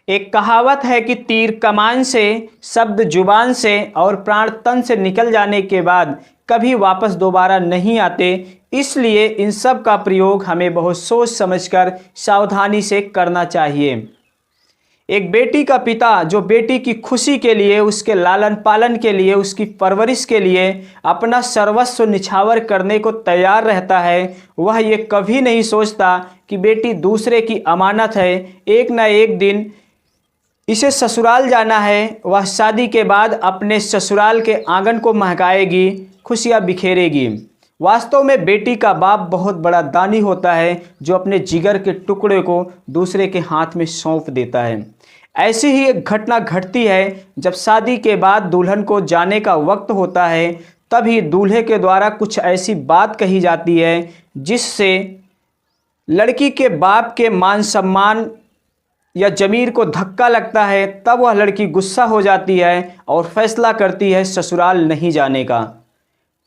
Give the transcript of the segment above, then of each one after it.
एक कहावत है कि तीर कमान से, शब्द जुबान से और प्राण तन से निकल जाने के बाद कभी वापस दोबारा नहीं आते। इसलिए इन सब का प्रयोग हमें बहुत सोच समझकर सावधानी से करना चाहिए। एक बेटी का पिता जो बेटी की खुशी के लिए, उसके लालन पालन के लिए, उसकी परवरिश के लिए अपना सर्वस्व निछावर करने को तैयार रहता है, वह ये कभी नहीं सोचता कि बेटी दूसरे की अमानत है, एक न एक दिन इसे ससुराल जाना है। वह शादी के बाद अपने ससुराल के आंगन को महकाएगी, खुशियाँ बिखेरेगी। वास्तव में बेटी का बाप बहुत बड़ा दानी होता है जो अपने जिगर के टुकड़े को दूसरे के हाथ में सौंप देता है। ऐसी ही एक घटना घटती है जब शादी के बाद दुल्हन को जाने का वक्त होता है। तभी दूल्हे के द्वारा कुछ ऐसी बात कही जाती है जिससे लड़की के बाप के मान सम्मान या ज़मीर को धक्का लगता है। तब वह लड़की गुस्सा हो जाती है और फैसला करती है ससुराल नहीं जाने का।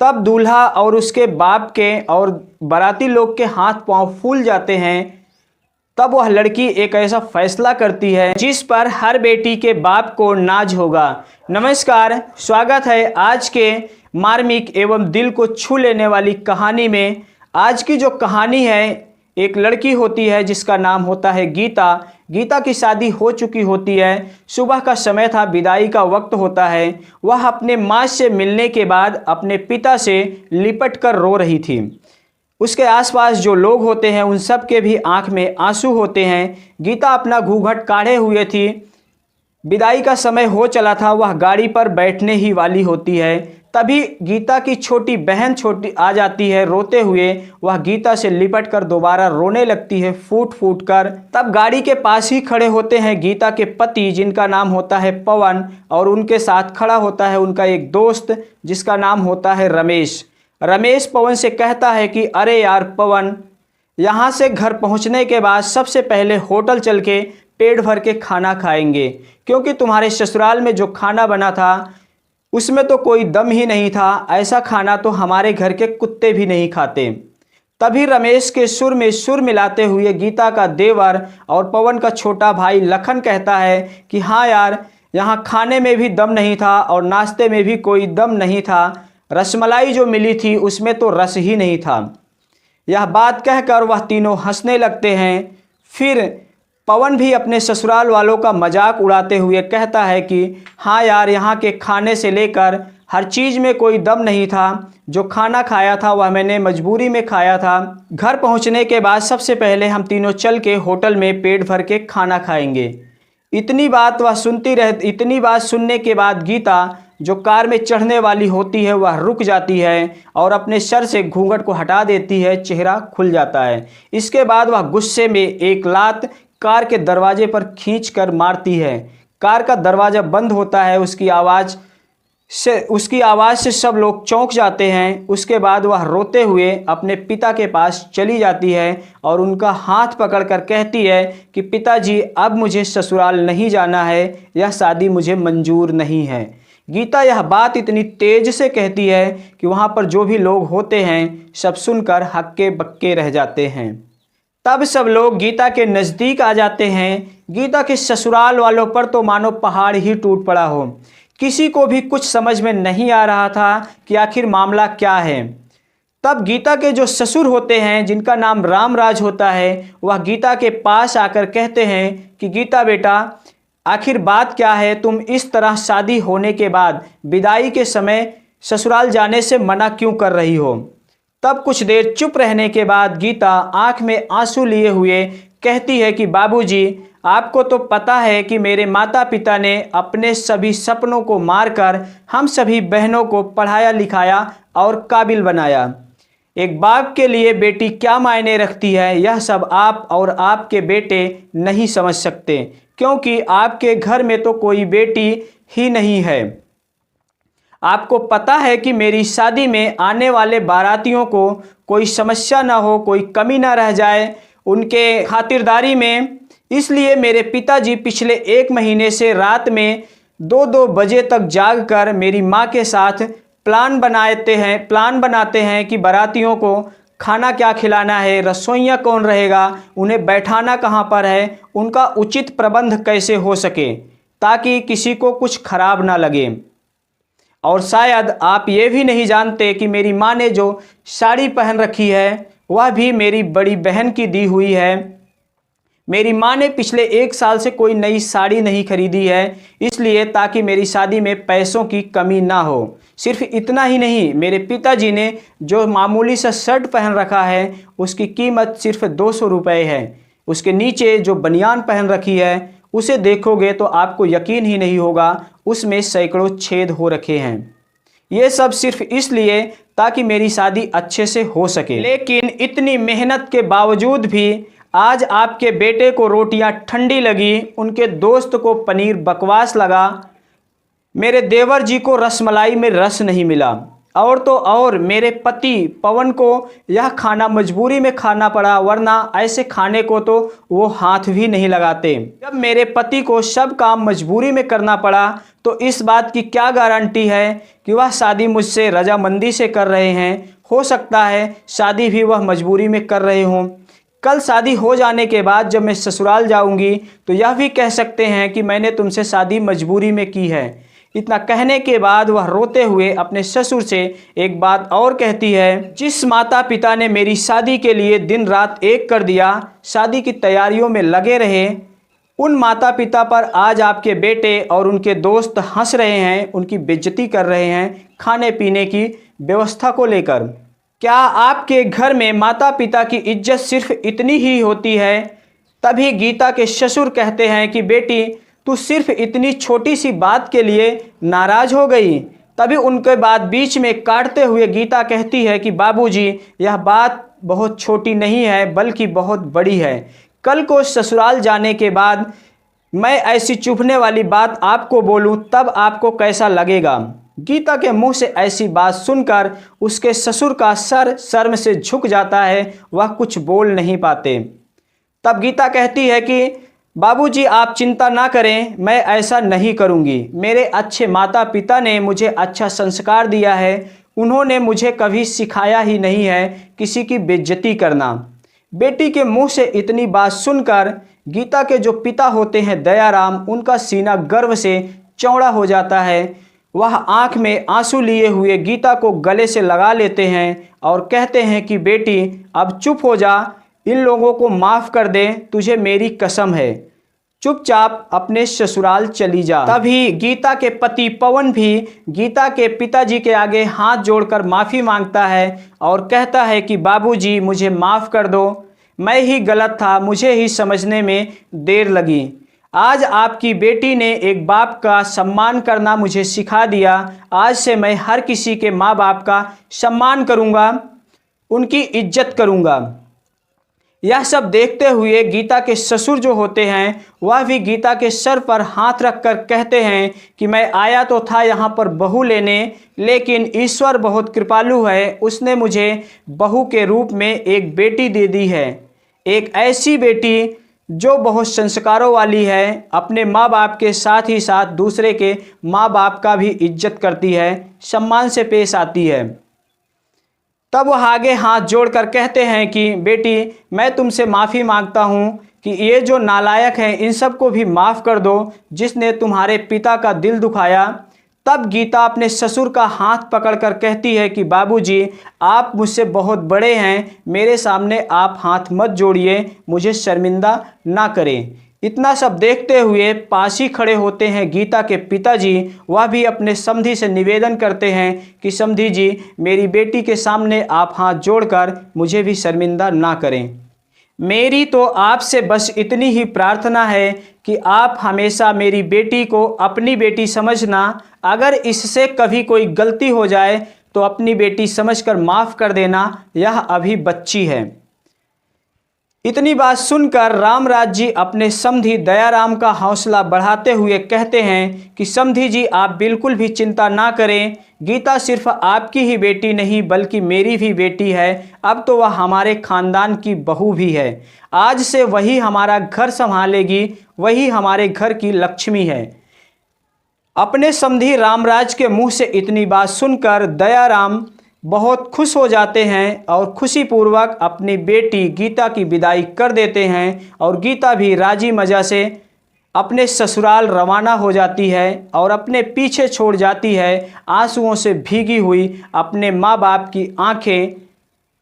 तब दूल्हा और उसके बाप के और बाराती लोग के हाथ पांव फूल जाते हैं। तब वह लड़की एक ऐसा फैसला करती है जिस पर हर बेटी के बाप को नाज होगा। नमस्कार, स्वागत है आज के मार्मिक एवं दिल को छू लेने वाली कहानी में। आज की जो कहानी है, एक लड़की होती है जिसका नाम होता है गीता। गीता की शादी हो चुकी होती है। सुबह का समय था, विदाई का वक्त होता है। वह अपने माँ से मिलने के बाद अपने पिता से लिपट कर रो रही थी। उसके आसपास जो लोग होते हैं उन सब के भी आंख में आंसू होते हैं। गीता अपना घूंघट काढ़े हुए थी। विदाई का समय हो चला था, वह गाड़ी पर बैठने ही वाली होती है। तभी गीता की छोटी बहन आ जाती है रोते हुए। वह गीता से लिपट कर दोबारा रोने लगती है फूट फूट कर। तब गाड़ी के पास ही खड़े होते हैं गीता के पति जिनका नाम होता है पवन, और उनके साथ खड़ा होता है उनका एक दोस्त जिसका नाम होता है रमेश। रमेश पवन से कहता है कि अरे यार पवन, यहाँ से घर पहुँचने के बाद सबसे पहले होटल चल के पेट भर के खाना खाएंगे, क्योंकि तुम्हारे ससुराल में जो खाना बना था उसमें तो कोई दम ही नहीं था। ऐसा खाना तो हमारे घर के कुत्ते भी नहीं खाते। तभी रमेश के सुर में सुर मिलाते हुए गीता का देवर और पवन का छोटा भाई लखन कहता है कि हाँ यार, यहाँ खाने में भी दम नहीं था और नाश्ते में भी कोई दम नहीं था। रसमलाई जो मिली थी उसमें तो रस ही नहीं था। यह बात कहकर वह तीनों हंसने लगते हैं। फिर पवन भी अपने ससुराल वालों का मजाक उड़ाते हुए कहता है कि हाँ यार, यहाँ के खाने से लेकर हर चीज़ में कोई दम नहीं था। जो खाना खाया था वह मैंने मजबूरी में खाया था। घर पहुँचने के बाद सबसे पहले हम तीनों चल के होटल में पेट भर के खाना खाएंगे। इतनी बात सुनने के बाद गीता जो कार में चढ़ने वाली होती है वह रुक जाती है और अपने सर से घूंघट को हटा देती है। चेहरा खुल जाता है। इसके बाद वह गुस्से में एक लात कार के दरवाजे पर खींचकर मारती है। कार का दरवाज़ा बंद होता है। उसकी आवाज़ से सब लोग चौंक जाते हैं। उसके बाद वह रोते हुए अपने पिता के पास चली जाती है और उनका हाथ पकड़कर कहती है कि पिताजी, अब मुझे ससुराल नहीं जाना है, यह शादी मुझे मंजूर नहीं है। गीता यह बात इतनी तेज से कहती है कि वहाँ पर जो भी लोग होते हैं सब सुनकर हक्के बक्के रह जाते हैं। तब सब लोग गीता के नज़दीक आ जाते हैं। गीता के ससुराल वालों पर तो मानो पहाड़ ही टूट पड़ा हो। किसी को भी कुछ समझ में नहीं आ रहा था कि आखिर मामला क्या है। तब गीता के जो ससुर होते हैं जिनका नाम रामराज होता है, वह गीता के पास आकर कहते हैं कि गीता बेटा, आखिर बात क्या है? तुम इस तरह शादी होने के बाद विदाई के समय ससुराल जाने से मना क्यों कर रही हो? तब कुछ देर चुप रहने के बाद गीता आंख में आंसू लिए हुए कहती है कि बाबूजी, आपको तो पता है कि मेरे माता पिता ने अपने सभी सपनों को मारकर हम सभी बहनों को पढ़ाया लिखाया और काबिल बनाया। एक बाप के लिए बेटी क्या मायने रखती है, यह सब आप और आपके बेटे नहीं समझ सकते, क्योंकि आपके घर में तो कोई बेटी ही नहीं है। आपको पता है कि मेरी शादी में आने वाले बारातियों को कोई समस्या ना हो, कोई कमी ना रह जाए उनके खातिरदारी में। इसलिए मेरे पिताजी पिछले 1 महीने से रात में 2-2 बजे तक जागकर मेरी माँ के साथ प्लान बनाते हैं कि बारातियों को खाना क्या खिलाना है, रसोइया कौन रहेगा, उन्हें बैठाना कहाँ पर है, उनका उचित प्रबंध कैसे हो सके ताकि किसी को कुछ खराब ना लगे। और शायद आप ये भी नहीं जानते कि मेरी माँ ने जो साड़ी पहन रखी है वह भी मेरी बड़ी बहन की दी हुई है। मेरी माँ ने पिछले 1 साल से कोई नई साड़ी नहीं खरीदी है, इसलिए ताकि मेरी शादी में पैसों की कमी ना हो। सिर्फ इतना ही नहीं, मेरे पिताजी ने जो मामूली सा शर्ट पहन रखा है उसकी कीमत सिर्फ 200 रुपये है। उसके नीचे जो बनियान पहन रखी है उसे देखोगे तो आपको यकीन ही नहीं होगा, उसमें सैकड़ों छेद हो रखे हैं। ये सब सिर्फ इसलिए ताकि मेरी शादी अच्छे से हो सके। लेकिन इतनी मेहनत के बावजूद भी आज आपके बेटे को रोटियां ठंडी लगी, उनके दोस्त को पनीर बकवास लगा, मेरे देवर जी को रसमलाई में रस नहीं मिला, और तो और मेरे पति पवन को यह खाना मजबूरी में खाना पड़ा, वरना ऐसे खाने को तो वो हाथ भी नहीं लगाते। जब मेरे पति को सब काम मजबूरी में करना पड़ा तो इस बात की क्या गारंटी है कि वह शादी मुझसे रजामंदी से कर रहे हैं। हो सकता है शादी भी वह मजबूरी में कर रहे हों। कल शादी हो जाने के बाद जब मैं ससुराल जाऊंगी तो यह भी कह सकते हैं कि मैंने तुमसे शादी मजबूरी में की है। इतना कहने के बाद वह रोते हुए अपने ससुर से एक बात और कहती है, जिस माता पिता ने मेरी शादी के लिए दिन रात एक कर दिया, शादी की तैयारियों में लगे रहे, उन माता पिता पर आज आपके बेटे और उनके दोस्त हंस रहे हैं, उनकी बेइज्जती कर रहे हैं खाने पीने की व्यवस्था को लेकर। क्या आपके घर में माता पिता की इज्जत सिर्फ इतनी ही होती है? तभी गीता के ससुर कहते हैं कि बेटी तू सिर्फ इतनी छोटी सी बात के लिए नाराज हो गई। तभी उनके बात बीच में काटते हुए गीता कहती है कि बाबूजी, यह बात बहुत छोटी नहीं है बल्कि बहुत बड़ी है। कल को ससुराल जाने के बाद मैं ऐसी चुभने वाली बात आपको बोलूं तब आपको कैसा लगेगा। गीता के मुंह से ऐसी बात सुनकर उसके ससुर का सर शर्म से झुक जाता है, वह कुछ बोल नहीं पाते। तब गीता कहती है कि बाबूजी आप चिंता ना करें, मैं ऐसा नहीं करूंगी। मेरे अच्छे माता पिता ने मुझे अच्छा संस्कार दिया है, उन्होंने मुझे कभी सिखाया ही नहीं है किसी की बेइज्जती करना। बेटी के मुंह से इतनी बात सुनकर गीता के जो पिता होते हैं दयाराम, उनका सीना गर्व से चौड़ा हो जाता है। वह आंख में आंसू लिए हुए गीता को गले से लगा लेते हैं और कहते हैं कि बेटी अब चुप हो जा, इन लोगों को माफ़ कर दे, तुझे मेरी कसम है, चुपचाप अपने ससुराल चली जा। तभी गीता के पति पवन भी गीता के पिताजी के आगे हाथ जोड़कर माफ़ी मांगता है और कहता है कि बाबूजी मुझे माफ़ कर दो, मैं ही गलत था, मुझे ही समझने में देर लगी। आज आपकी बेटी ने एक बाप का सम्मान करना मुझे सिखा दिया। आज से मैं हर किसी के माँ बाप का सम्मान करूँगा, उनकी इज्जत करूँगा। यह सब देखते हुए गीता के ससुर जो होते हैं वह भी गीता के सर पर हाथ रखकर कहते हैं कि मैं आया तो था यहाँ पर बहू लेने, लेकिन ईश्वर बहुत कृपालु है, उसने मुझे बहू के रूप में एक बेटी दे दी है। एक ऐसी बेटी जो बहुत संस्कारों वाली है, अपने माँ बाप के साथ ही साथ दूसरे के माँ बाप का भी इज्जत करती है, सम्मान से पेश आती है। तब वह आगे हाथ जोड़कर कहते हैं कि बेटी मैं तुमसे माफ़ी मांगता हूँ कि ये जो नालायक हैं इन सबको भी माफ़ कर दो, जिसने तुम्हारे पिता का दिल दुखाया। तब गीता अपने ससुर का हाथ पकड़कर कहती है कि बाबूजी आप मुझसे बहुत बड़े हैं, मेरे सामने आप हाथ मत जोड़िए, मुझे शर्मिंदा ना करें। इतना सब देखते हुए पास ही खड़े होते हैं गीता के पिताजी। वह भी अपने समधी से निवेदन करते हैं कि समधी जी मेरी बेटी के सामने आप हाथ जोड़कर मुझे भी शर्मिंदा ना करें। मेरी तो आपसे बस इतनी ही प्रार्थना है कि आप हमेशा मेरी बेटी को अपनी बेटी समझना। अगर इससे कभी कोई गलती हो जाए तो अपनी बेटी समझकर माफ़ कर देना, यह अभी बच्ची है। इतनी बात सुनकर रामराज जी अपने समधी दयाराम का हौसला बढ़ाते हुए कहते हैं कि समधी जी आप बिल्कुल भी चिंता ना करें, गीता सिर्फ आपकी ही बेटी नहीं बल्कि मेरी भी बेटी है। अब तो वह हमारे खानदान की बहू भी है। आज से वही हमारा घर संभालेगी, वही हमारे घर की लक्ष्मी है। अपने समधी रामराज के मुंह से इतनी बात सुनकर दयाराम बहुत खुश हो जाते हैं और खुशीपूर्वक अपनी बेटी गीता की विदाई कर देते हैं और गीता भी राजी मज़ा से अपने ससुराल रवाना हो जाती है और अपने पीछे छोड़ जाती है आंसुओं से भीगी हुई अपने माँ बाप की आंखें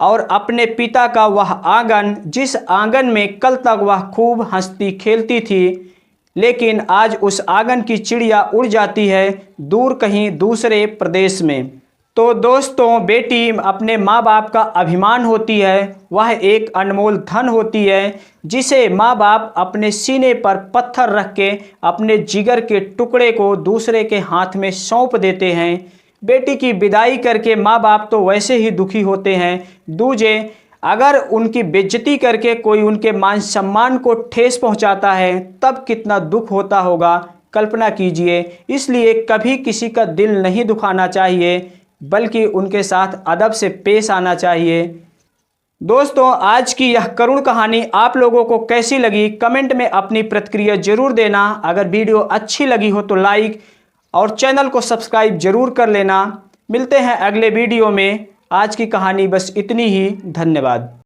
और अपने पिता का वह आंगन, जिस आंगन में कल तक वह खूब हंसती खेलती थी, लेकिन आज उस आंगन की चिड़िया उड़ जाती है दूर कहीं दूसरे प्रदेश में। तो दोस्तों, बेटी अपने माँ बाप का अभिमान होती है, वह एक अनमोल धन होती है जिसे माँ बाप अपने सीने पर पत्थर रख के अपने जिगर के टुकड़े को दूसरे के हाथ में सौंप देते हैं। बेटी की विदाई करके माँ बाप तो वैसे ही दुखी होते हैं, दूजे अगर उनकी बेइज्जती करके कोई उनके मान सम्मान को ठेस पहुंचाता है तब कितना दुख होता होगा, कल्पना कीजिए। इसलिए कभी किसी का दिल नहीं दुखाना चाहिए, बल्कि उनके साथ अदब से पेश आना चाहिए। दोस्तों, आज की यह करुण कहानी आप लोगों को कैसी लगी, कमेंट में अपनी प्रतिक्रिया जरूर देना। अगर वीडियो अच्छी लगी हो तो लाइक और चैनल को सब्सक्राइब जरूर कर लेना। मिलते हैं अगले वीडियो में। आज की कहानी बस इतनी ही। धन्यवाद।